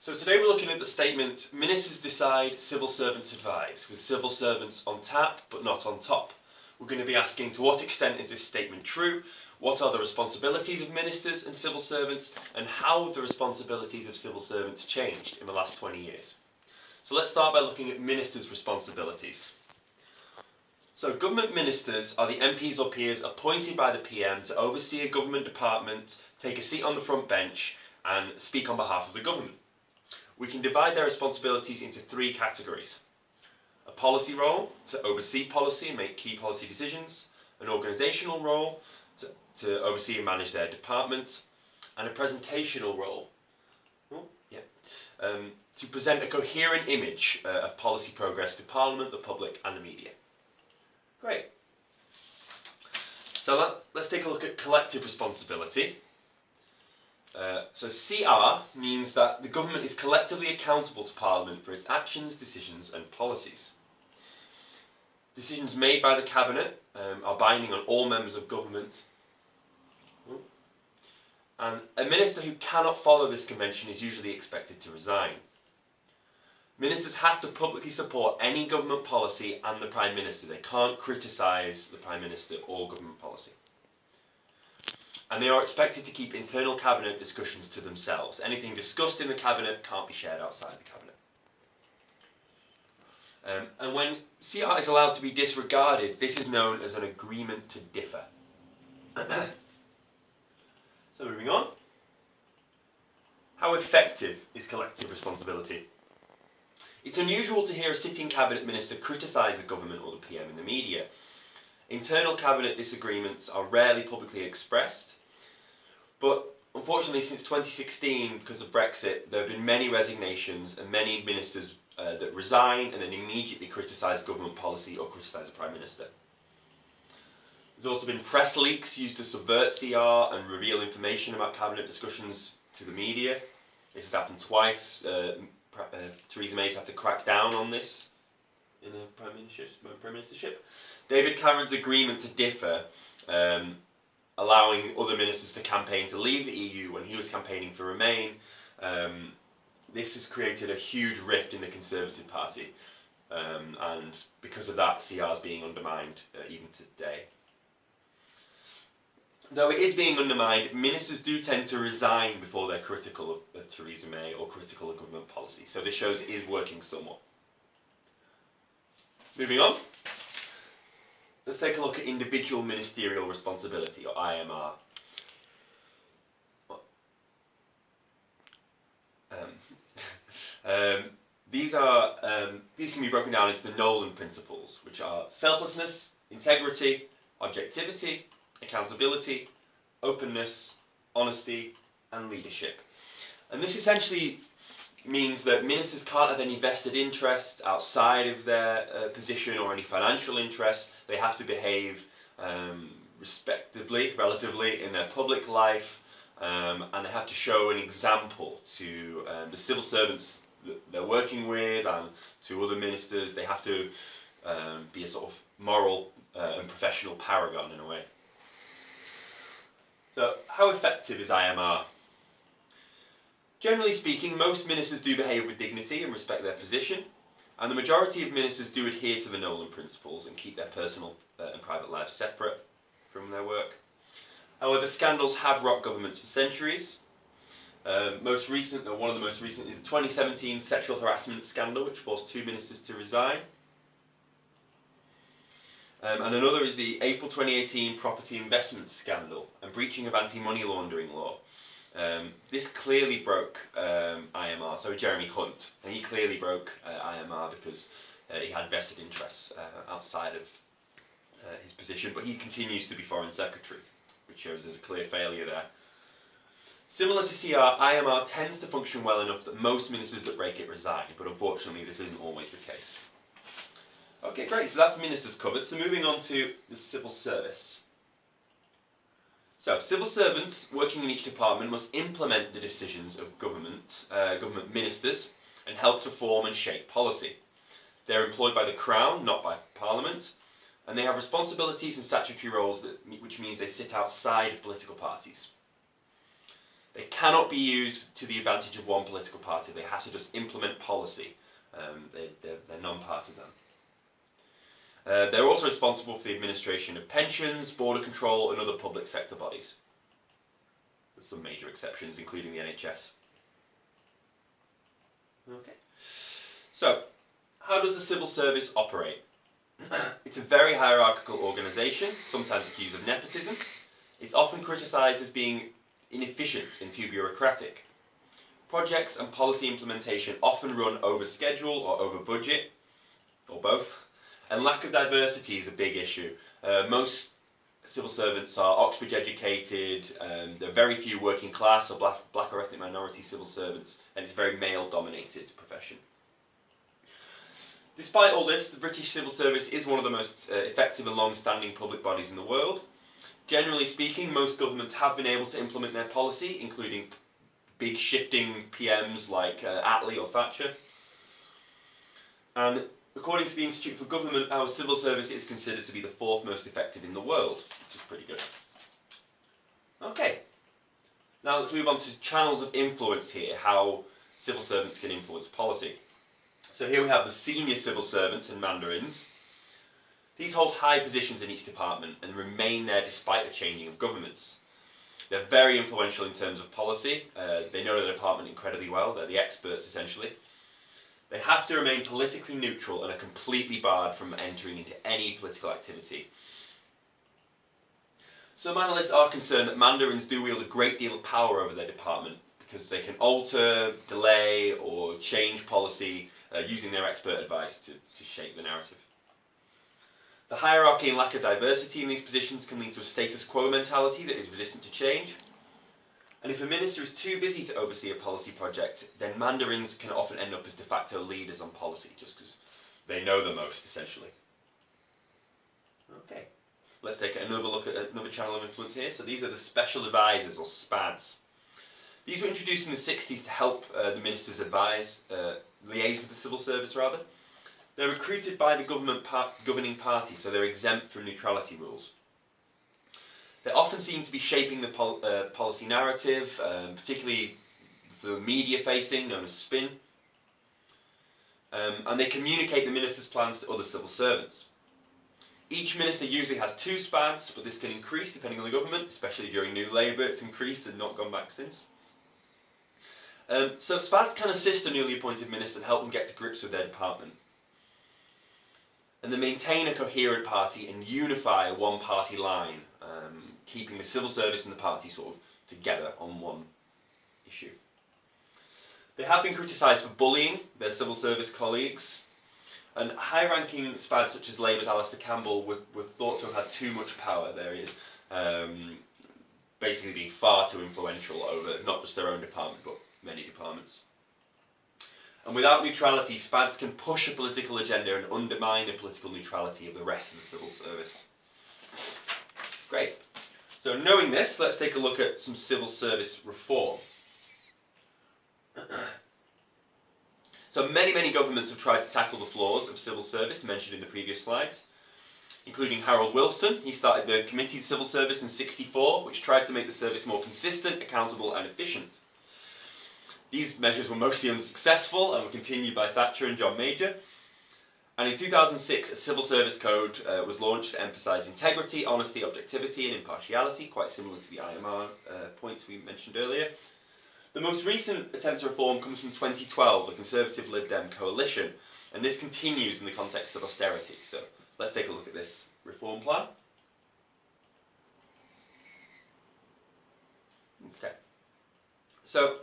So today we're looking at the statement, ministers decide, civil servants advise, with civil servants on tap but not on top. We're going to be asking to what extent is this statement true, what are the responsibilities of ministers and civil servants, and how have the responsibilities of civil servants changed in the last 20 years. So let's start by looking at ministers' responsibilities. So government ministers are the MPs or peers appointed by the PM to oversee a government department, take a seat on the front bench and speak on behalf of the government. We can divide their responsibilities into three categories. A policy role, to oversee policy and make key policy decisions. An organisational role, to oversee and manage their department. And a presentational role, to present a coherent image of policy progress to Parliament, the public and the media. Great. So let's take a look at collective responsibility. So CR means that the government is collectively accountable to Parliament for its actions, decisions and policies. Decisions made by the Cabinet are binding on all members of government. And a minister who cannot follow this convention is usually expected to resign. Ministers have to publicly support any government policy and the Prime Minister. They can't criticise the Prime Minister or government policy. And they are expected to keep internal Cabinet discussions to themselves. Anything discussed in the Cabinet can't be shared outside the Cabinet. And when CR is allowed to be disregarded, this is known as an agreement to differ. So moving on. How effective is collective responsibility? It's unusual to hear a sitting Cabinet Minister criticise the government or the PM in the media. Internal Cabinet disagreements are rarely publicly expressed, but unfortunately since 2016, because of Brexit, there have been many resignations and many ministers that resign and then immediately criticise government policy or criticise the Prime Minister. There's also been press leaks used to subvert CR and reveal information about Cabinet discussions to the media. This has happened twice. Theresa May's had to crack down on this in the Prime Ministership. David Cameron's agreement to differ, allowing other ministers to campaign to leave the EU when he was campaigning for Remain, this has created a huge rift in the Conservative Party, and because of that, CR is being undermined even today. Though it is being undermined, ministers do tend to resign before they're critical of Theresa May or critical of government policy, so this shows it is working somewhat. Moving on, let's take a look at individual ministerial responsibility, or IMR. These can be broken down into the Nolan principles, which are selflessness, integrity, objectivity, accountability, openness, honesty, and leadership. And this essentially means that ministers can't have any vested interests outside of their position or any financial interests. They have to behave respectably, relatively, in their public life, and they have to show an example to the civil servants that they're working with and to other ministers. They have to be a sort of moral and professional paragon in a way. So, how effective is IMR? Generally speaking, most ministers do behave with dignity and respect their position, and the majority of ministers do adhere to the Nolan principles and keep their personal and private lives separate from their work. However, scandals have rocked governments for centuries. One of the most recent is the 2017 sexual harassment scandal, which forced 2 ministers to resign. And another is the April 2018 property investment scandal and breaching of anti-money laundering law. This clearly broke IMR, so Jeremy Hunt, and he clearly broke IMR because he had vested interests outside of his position, but he continues to be Foreign Secretary, which shows there's a clear failure there. Similar to CR, IMR tends to function well enough that most ministers that break it resign, but unfortunately this isn't always the case. Okay, great, so that's ministers covered. So moving on to the civil service. So, civil servants working in each department must implement the decisions of government ministers and help to form and shape policy. They're employed by the Crown, not by Parliament, and they have responsibilities and statutory roles which means they sit outside political parties. They cannot be used to the advantage of one political party. They have to just implement policy. They're non-partisan. They're also responsible for the administration of pensions, border control, and other public sector bodies. With some major exceptions, including the NHS. Okay. So, how does the civil service operate? It's a very hierarchical organisation, sometimes accused of nepotism. It's often criticised as being inefficient and too bureaucratic. Projects and policy implementation often run over schedule or over budget, or both, and lack of diversity is a big issue. Most civil servants are Oxbridge educated, there are very few working class or black or ethnic minority civil servants, and it's a very male dominated profession. Despite all this, the British civil service is one of the most effective and long-standing public bodies in the world. Generally speaking, most governments have been able to implement their policy, including big shifting PMs like Attlee or Thatcher. And according to the Institute for Government, our civil service is considered to be the fourth most effective in the world, which is pretty good. Okay, now let's move on to channels of influence here, how civil servants can influence policy. So here we have the senior civil servants and mandarins. These hold high positions in each department and remain there despite the changing of governments. They're very influential in terms of policy. They know the department incredibly well. They're the experts, essentially. They have to remain politically neutral and are completely barred from entering into any political activity. Some analysts are concerned that mandarins do wield a great deal of power over their department because they can alter, delay, or change policy using their expert advice to shape the narrative. The hierarchy and lack of diversity in these positions can lead to a status quo mentality that is resistant to change. And if a minister is too busy to oversee a policy project, then mandarins can often end up as de facto leaders on policy, just because they know the most, essentially. Okay, let's take another look at another channel of influence here. So these are the special advisors, or SPADs. These were introduced in the 60s to help the ministers liaise with the civil service, rather. They're recruited by the governing party, so they're exempt from neutrality rules. They often seem to be shaping the policy narrative, particularly for media facing, known as spin. And they communicate the minister's plans to other civil servants. Each minister usually has 2 SPADs, but this can increase depending on the government, especially during New Labour. It's increased and not gone back since. So SPADs can assist a newly appointed minister and help them get to grips with their department. And they maintain a coherent party and unify a one-party line, keeping the civil service and the party sort of together on one issue. They have been criticised for bullying their civil service colleagues, and high-ranking SPADs such as Labour's Alistair Campbell were thought to have had too much power. There is basically being far too influential over not just their own department, but many departments. And without neutrality, SPADs can push a political agenda and undermine the political neutrality of the rest of the civil service. Great. So knowing this, let's take a look at some civil service reform. So many governments have tried to tackle the flaws of civil service mentioned in the previous slides, including Harold Wilson. He started the Committee of Civil Service in '64, which tried to make the service more consistent, accountable and efficient. These measures were mostly unsuccessful and were continued by Thatcher and John Major. And in 2006, a civil service code was launched to emphasise integrity, honesty, objectivity and impartiality, quite similar to the IMR points we mentioned earlier. The most recent attempt to reform comes from 2012, the Conservative Lib Dem coalition, and this continues in the context of austerity. So let's take a look at this reform plan. Okay. So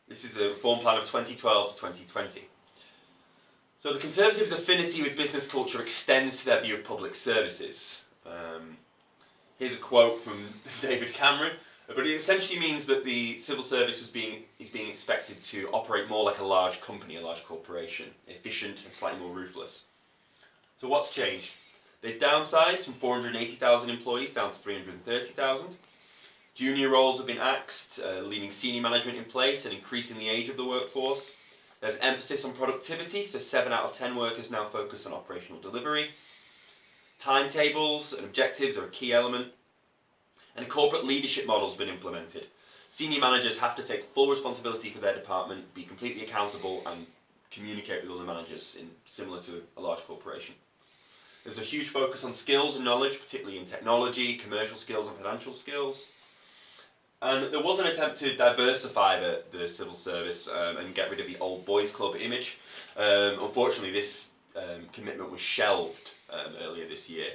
this is the reform plan of 2012 to 2020. So the Conservatives' affinity with business culture extends to their view of public services. Here's a quote from David Cameron, but it essentially means that the civil service is being expected to operate more like a large company, a large corporation, efficient and slightly more ruthless. So what's changed? They've downsized from 480,000 employees down to 330,000. Junior roles have been axed, leaving senior management in place and increasing the age of the workforce. There's emphasis on productivity, so 7 out of 10 workers now focus on operational delivery. Timetables and objectives are a key element. And a corporate leadership model has been implemented. Senior managers have to take full responsibility for their department, be completely accountable, and communicate with other managers similar to a large corporation. There's a huge focus on skills and knowledge, particularly in technology, commercial skills and financial skills. And there was an attempt to diversify the civil service and get rid of the old boys club image. Unfortunately, this commitment was shelved earlier this year.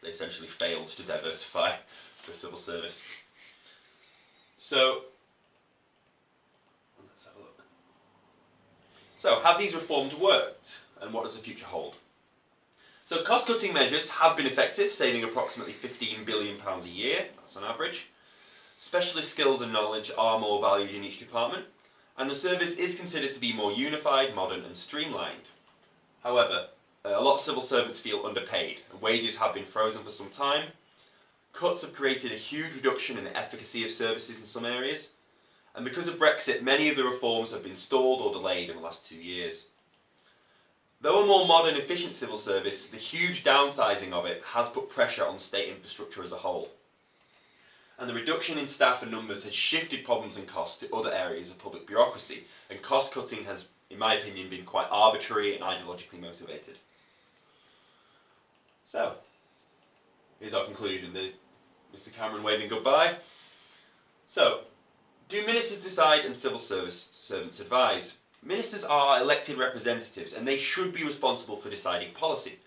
They essentially failed to diversify the civil service. So, let's have a look. So, have these reforms worked, and what does the future hold? So, cost-cutting measures have been effective, saving approximately £15 billion a year, that's on average. Specialist skills and knowledge are more valued in each department, and the service is considered to be more unified, modern and streamlined. However, a lot of civil servants feel underpaid, and wages have been frozen for some time. Cuts have created a huge reduction in the efficacy of services in some areas, and because of Brexit, many of the reforms have been stalled or delayed in the last 2 years. Though a more modern, efficient civil service, the huge downsizing of it has put pressure on state infrastructure as a whole. And the reduction in staff and numbers has shifted problems and costs to other areas of public bureaucracy, and cost cutting has, in my opinion, been quite arbitrary and ideologically motivated. So, here's our conclusion. There's Mr. Cameron waving goodbye. So, do ministers decide and civil servants advise? Ministers are elected representatives and they should be responsible for deciding policy.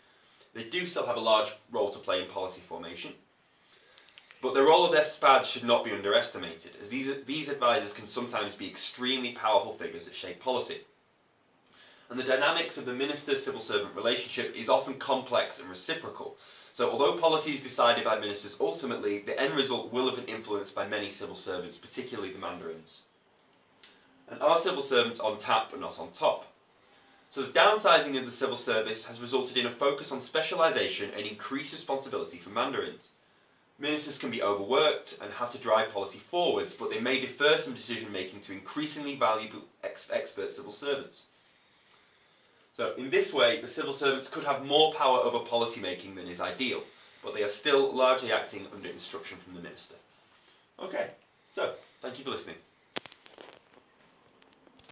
They do still have a large role to play in policy formation. But the role of their SPADs should not be underestimated, as these advisors can sometimes be extremely powerful figures that shape policy. And the dynamics of the minister-civil servant relationship is often complex and reciprocal. So although policy is decided by ministers, ultimately the end result will have been influenced by many civil servants, particularly the mandarins. And are civil servants on tap but not on top? So the downsizing of the civil service has resulted in a focus on specialisation and increased responsibility for mandarins. Ministers can be overworked and have to drive policy forwards, but they may defer some decision making to increasingly valuable expert civil servants. So in this way, the civil servants could have more power over policy making than is ideal, but they are still largely acting under instruction from the minister. Okay, so thank you for listening.